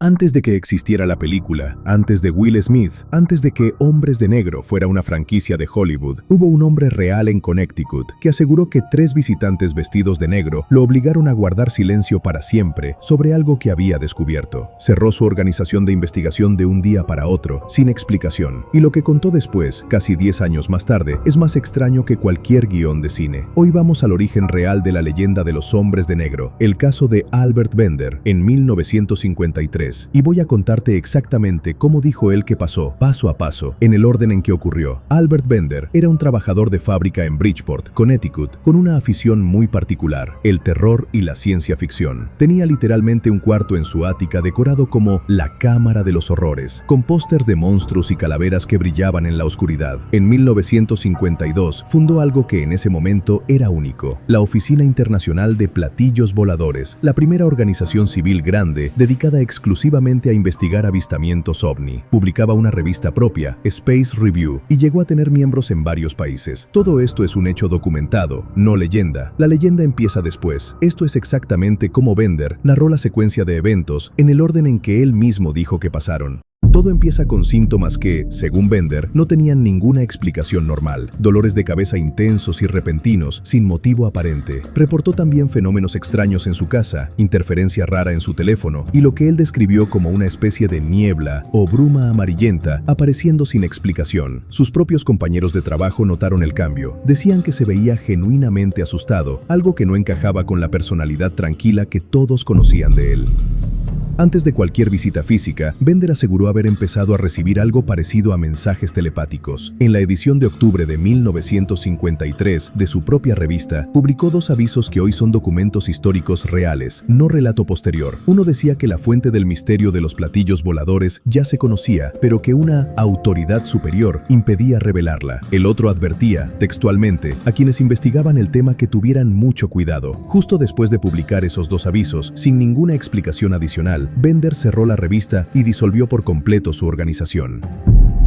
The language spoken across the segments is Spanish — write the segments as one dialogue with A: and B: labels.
A: Antes de que existiera la película, antes de Will Smith, antes de que Hombres de Negro fuera una franquicia de Hollywood, hubo un hombre real en Connecticut que aseguró que 3 visitantes vestidos de negro lo obligaron a guardar silencio para siempre sobre algo que había descubierto. Cerró su organización de investigación de un día para otro, sin explicación. Y lo que contó después, casi 10 años más tarde, es más extraño que cualquier guión de cine. Hoy vamos al origen real de la leyenda de los Hombres de Negro, el caso de Albert Bender, en 1953. Y voy a contarte exactamente cómo dijo él que pasó, paso a paso, en el orden en que ocurrió. Albert Bender era un trabajador de fábrica en Bridgeport, Connecticut, con una afición muy particular, el terror y la ciencia ficción. Tenía literalmente un cuarto en su ática decorado como la Cámara de los Horrores, con póster de monstruos y calaveras que brillaban en la oscuridad. En 1952 fundó algo que en ese momento era único, la Oficina Internacional de Platillos Voladores, la primera organización civil grande dedicada exclusivamente a investigar avistamientos ovni. Publicaba una revista propia, Space Review, y llegó a tener miembros en varios países. Todo esto es un hecho documentado, no leyenda. La leyenda empieza después. Esto es exactamente cómo Bender narró la secuencia de eventos en el orden en que él mismo dijo que pasaron. Todo empieza con síntomas que, según Bender, no tenían ninguna explicación normal. Dolores de cabeza intensos y repentinos, sin motivo aparente. Reportó también fenómenos extraños en su casa, interferencia rara en su teléfono y lo que él describió como una especie de niebla o bruma amarillenta apareciendo sin explicación. Sus propios compañeros de trabajo notaron el cambio. Decían que se veía genuinamente asustado, algo que no encajaba con la personalidad tranquila que todos conocían de él. Antes de cualquier visita física, Bender aseguró haber empezado a recibir algo parecido a mensajes telepáticos. En la edición de octubre de 1953 de su propia revista, publicó 2 avisos que hoy son documentos históricos reales, no relato posterior. Uno decía que la fuente del misterio de los platillos voladores ya se conocía, pero que una autoridad superior impedía revelarla. El otro advertía, textualmente, a quienes investigaban el tema que tuvieran mucho cuidado. Justo después de publicar esos 2 avisos, sin ninguna explicación adicional, Bender cerró la revista y disolvió por completo su organización.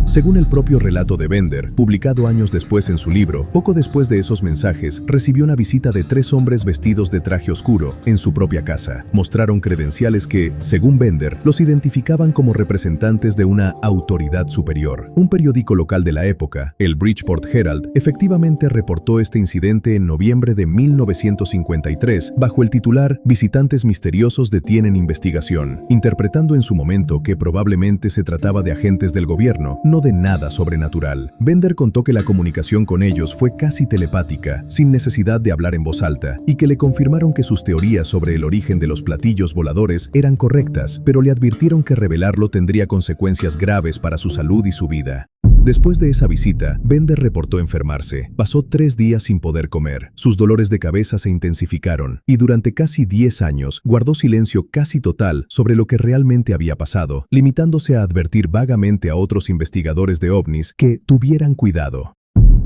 A: Según el propio relato de Bender, publicado años después en su libro, poco después de esos mensajes, recibió una visita de 3 hombres vestidos de traje oscuro en su propia casa. Mostraron credenciales que, según Bender, los identificaban como representantes de una autoridad superior. Un periódico local de la época, el Bridgeport Herald, efectivamente reportó este incidente en noviembre de 1953 bajo el titular «Visitantes misteriosos detienen investigación», interpretando en su momento que probablemente se trataba de agentes del gobierno, no de nada sobrenatural. Bender contó que la comunicación con ellos fue casi telepática, sin necesidad de hablar en voz alta, y que le confirmaron que sus teorías sobre el origen de los platillos voladores eran correctas, pero le advirtieron que revelarlo tendría consecuencias graves para su salud y su vida. Después de esa visita, Bender reportó enfermarse. Pasó 3 días sin poder comer. Sus dolores de cabeza se intensificaron y durante casi 10 años guardó silencio casi total sobre lo que realmente había pasado, limitándose a advertir vagamente a otros investigadores de ovnis que tuvieran cuidado.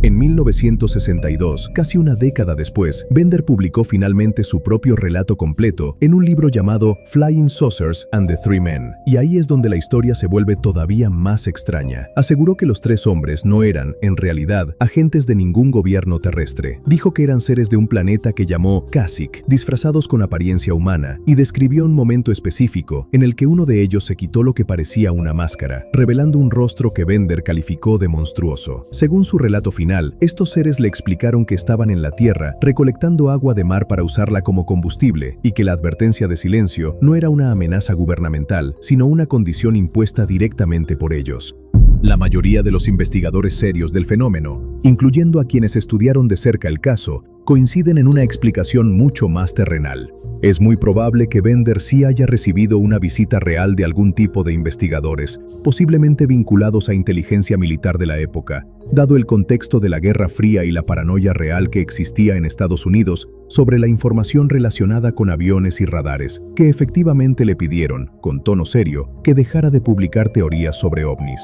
A: En 1962, casi una década después, Bender publicó finalmente su propio relato completo en un libro llamado Flying Saucers and the Three Men, y ahí es donde la historia se vuelve todavía más extraña. Aseguró que los 3 hombres no eran, en realidad, agentes de ningún gobierno terrestre. Dijo que eran seres de un planeta que llamó Kashyyyk, disfrazados con apariencia humana, y describió un momento específico en el que uno de ellos se quitó lo que parecía una máscara, revelando un rostro que Bender calificó de monstruoso. Según su relato final, estos seres le explicaron que estaban en la Tierra recolectando agua de mar para usarla como combustible y que la advertencia de silencio no era una amenaza gubernamental, sino una condición impuesta directamente por ellos. La mayoría de los investigadores serios del fenómeno, incluyendo a quienes estudiaron de cerca el caso, coinciden en una explicación mucho más terrenal. Es muy probable que Bender sí haya recibido una visita real de algún tipo de investigadores, posiblemente vinculados a inteligencia militar de la época, dado el contexto de la Guerra Fría y la paranoia real que existía en Estados Unidos sobre la información relacionada con aviones y radares, que efectivamente le pidieron, con tono serio, que dejara de publicar teorías sobre ovnis.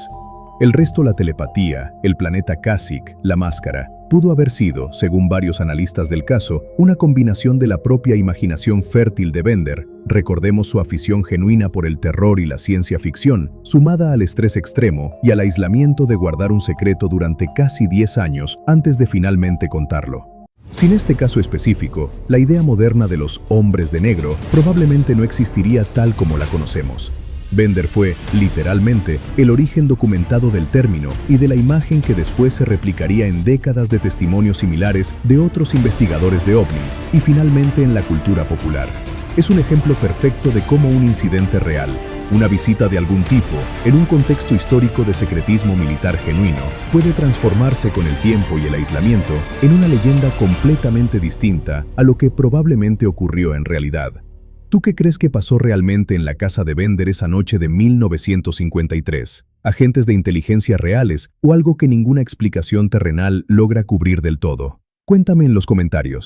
A: El resto, la telepatía, el planeta Kashyyyk, la máscara, pudo haber sido, según varios analistas del caso, una combinación de la propia imaginación fértil de Bender, recordemos su afición genuina por el terror y la ciencia ficción, sumada al estrés extremo y al aislamiento de guardar un secreto durante casi 10 años antes de finalmente contarlo. Sin este caso específico, la idea moderna de los hombres de negro probablemente no existiría tal como la conocemos. Bender fue, literalmente, el origen documentado del término y de la imagen que después se replicaría en décadas de testimonios similares de otros investigadores de ovnis y finalmente en la cultura popular. Es un ejemplo perfecto de cómo un incidente real, una visita de algún tipo, en un contexto histórico de secretismo militar genuino, puede transformarse con el tiempo y el aislamiento en una leyenda completamente distinta a lo que probablemente ocurrió en realidad. ¿Tú qué crees que pasó realmente en la casa de Bender esa noche de 1953? ¿Agentes de inteligencia reales o algo que ninguna explicación terrenal logra cubrir del todo? Cuéntame en los comentarios.